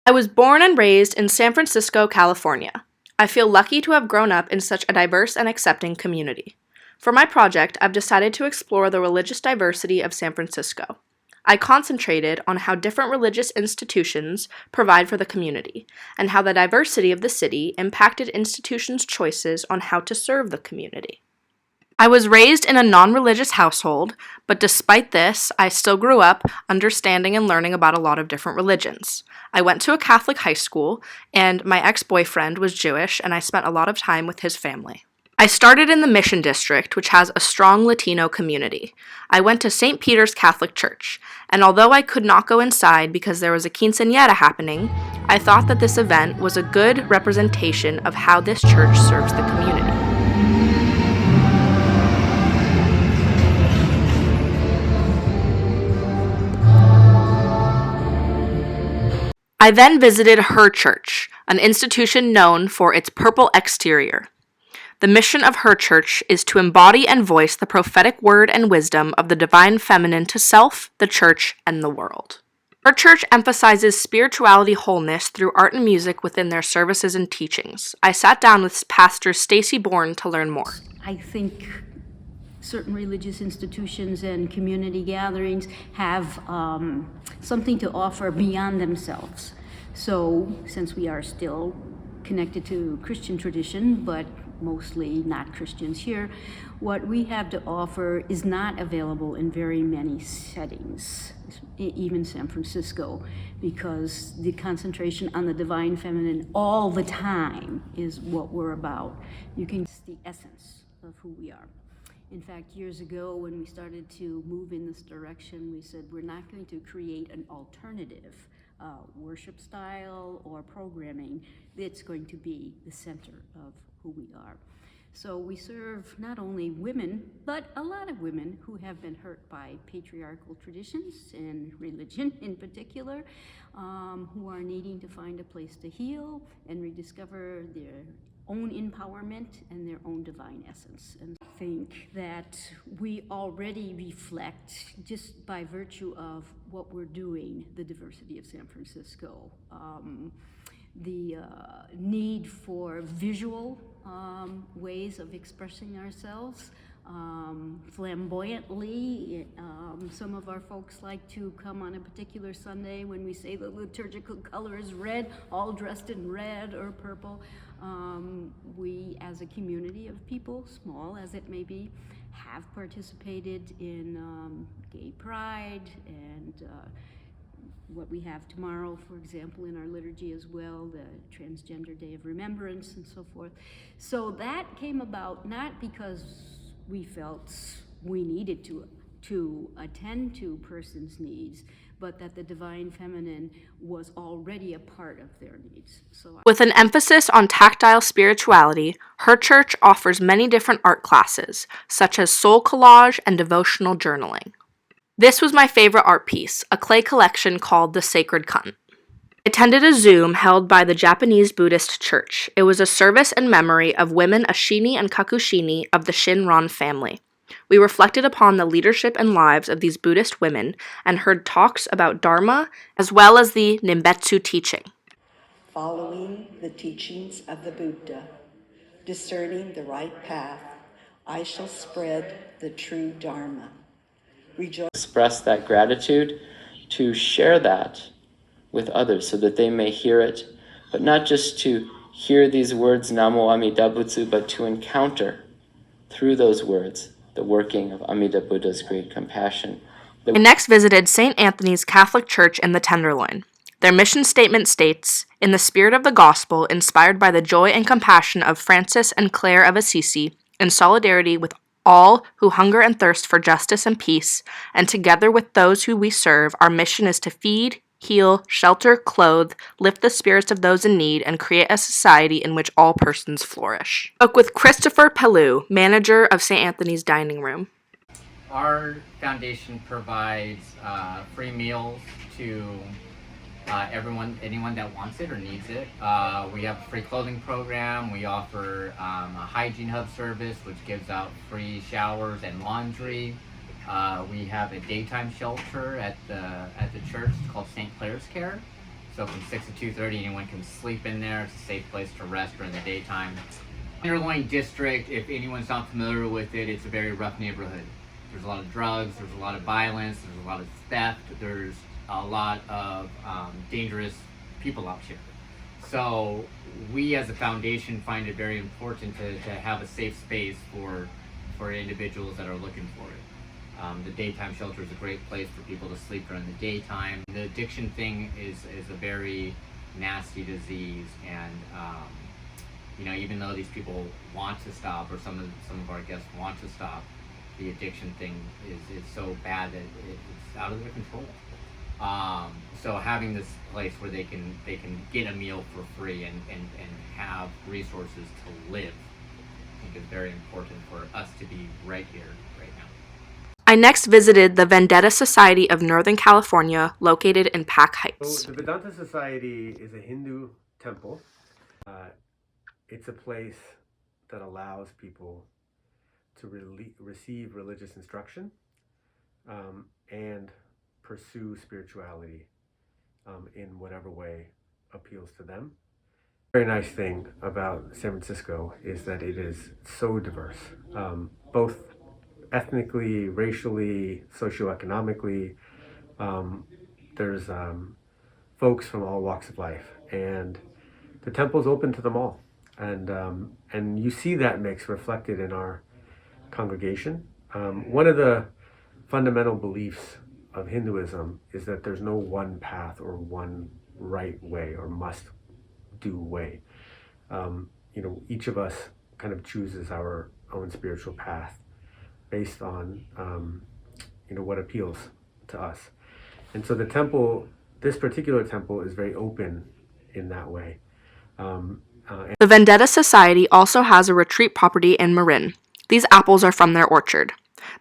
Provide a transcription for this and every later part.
I was born and raised in San Francisco, California. I feel lucky to have grown up in such a diverse and accepting community. For my project, I've decided to explore the religious diversity of San Francisco. I concentrated on how different religious institutions provide for the community, and how the diversity of the city impacted institutions' choices on how to serve the community. I was raised in a non-religious household, but despite this, I still grew up understanding and learning about a lot of different religions. I went to a Catholic high school, and my ex-boyfriend was Jewish, and I spent a lot of time with his family. I started in the Mission District, which has a strong Latino community. I went to St. Peter's Catholic Church, and although I could not go inside because there was a quinceañera happening, I thought that this event was a good representation of how this church serves the community. I then visited her church, an institution known for its purple exterior. The mission of her church is to embody and voice the prophetic word and wisdom of the divine feminine to self, the church, and the world. Her church emphasizes spirituality wholeness through art and music within their services and teachings. I sat down with Pastor Stacy Bourne to learn more. I think certain religious institutions and community gatherings have something to offer beyond themselves. So, since we are still connected to Christian tradition, but mostly not Christians here, what we have to offer is not available in very many settings, even San Francisco, because the concentration on the divine feminine all the time is what we're about. You can see the essence of who we are. In fact, years ago, when we started to move in this direction, we said we're not going to create an alternative worship style or programming. It's going to be the center of who we are. So we serve not only women, but a lot of women who have been hurt by patriarchal traditions and religion in particular, who are needing to find a place to heal and rediscover their own empowerment and their own divine essence. And I think that we already reflect, just by virtue of what we're doing, the diversity of San Francisco. The need for visual ways of expressing ourselves, flamboyantly. Some of our folks like to come on a particular Sunday when we say the liturgical color is red, all dressed in red or purple. We, as a community of people, small as it may be, have participated in gay pride and what we have tomorrow, for example, in our liturgy as well, the Transgender Day of Remembrance and so forth. So that came about not because we felt we needed to attend to persons' needs, but that the divine feminine was already a part of their needs. With an emphasis on tactile spirituality, her church offers many different art classes, such as soul collage and devotional journaling. This was my favorite art piece, a clay collection called The Sacred Cunt. I attended a Zoom held by the Japanese Buddhist church. It was a service in memory of women Ashini and Kakushini of the Shinran family. We reflected upon the leadership and lives of these Buddhist women and heard talks about Dharma as well as the Nimbetsu teaching. Following the teachings of the Buddha, discerning the right path, I shall spread the true Dharma. Express that gratitude, to share that with others so that they may hear it, but not just to hear these words, Namo Amida Butsu, but to encounter through those words the working of Amida Buddha's great compassion. I next visited St. Anthony's Catholic Church in the Tenderloin. Their mission statement states, "In the spirit of the gospel, inspired by the joy and compassion of Francis and Clare of Assisi, in solidarity with all who hunger and thirst for justice and peace, and together with those who we serve, our mission is to feed, heal, shelter, clothe, lift the spirits of those in need, and create a society in which all persons flourish." I spoke with Christopher Pellew, manager of St. Anthony's Dining Room. Our foundation provides free meals to anyone that wants it or needs it. We have a free clothing program. We offer a hygiene hub service, which gives out free showers and laundry. We have a daytime shelter at the church. It's called St. Clare's Care. So from 6 to 2:30, anyone can sleep in there. It's a safe place to rest during the daytime. Tenderloin District, if anyone's not familiar with it, it's a very rough neighborhood. There's a lot of drugs, there's a lot of violence, there's a lot of theft, there's a lot of dangerous people out here. So we as a foundation find it very important to have a safe space for individuals that are looking for it. The daytime shelter is a great place for people to sleep during the daytime. The addiction thing is a very nasty disease, and you know, even though these people want to stop, or some of our guests want to stop, the addiction thing is so bad that it's out of their control. So having this place where they can get a meal for free and have resources to live, I think is very important for us to be right here, right now. I next visited the Vendetta Society of Northern California, located in Pack Heights. So the Vedanta Society is a Hindu temple. It's a place that allows people to receive religious instruction and pursue spirituality in whatever way appeals to them. Very nice thing about San Francisco is that it is so diverse, both ethnically, racially, socioeconomically. There's folks from all walks of life, and the temple's open to them all. And you see that mix reflected in our congregation. One of the fundamental beliefs of Hinduism is that there's no one path or one right way or must-do way. You know, each of us kind of chooses our own spiritual path based on, you know, what appeals to us. And so the temple, this particular temple, is very open in that way. The Vendetta Society also has a retreat property in Marin. These apples are from their orchard.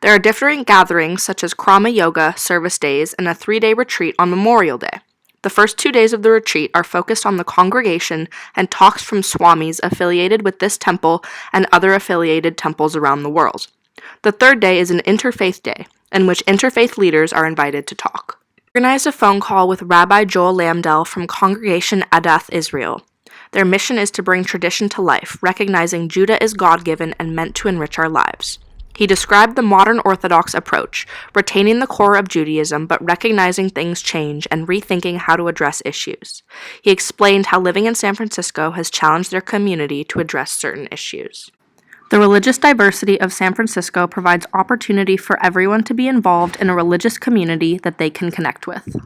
There are different gatherings such as Krama Yoga, service days, and a 3-day retreat on Memorial Day. The first 2 days of the retreat are focused on the congregation and talks from swamis affiliated with this temple and other affiliated temples around the world. The 3rd day is an interfaith day, in which interfaith leaders are invited to talk. We organized a phone call with Rabbi Joel Lamdell from Congregation Adath Israel. Their mission is to bring tradition to life, recognizing Judah is God-given and meant to enrich our lives. He described the modern Orthodox approach, retaining the core of Judaism but recognizing things change and rethinking how to address issues. He explained how living in San Francisco has challenged their community to address certain issues. The religious diversity of San Francisco provides opportunity for everyone to be involved in a religious community that they can connect with.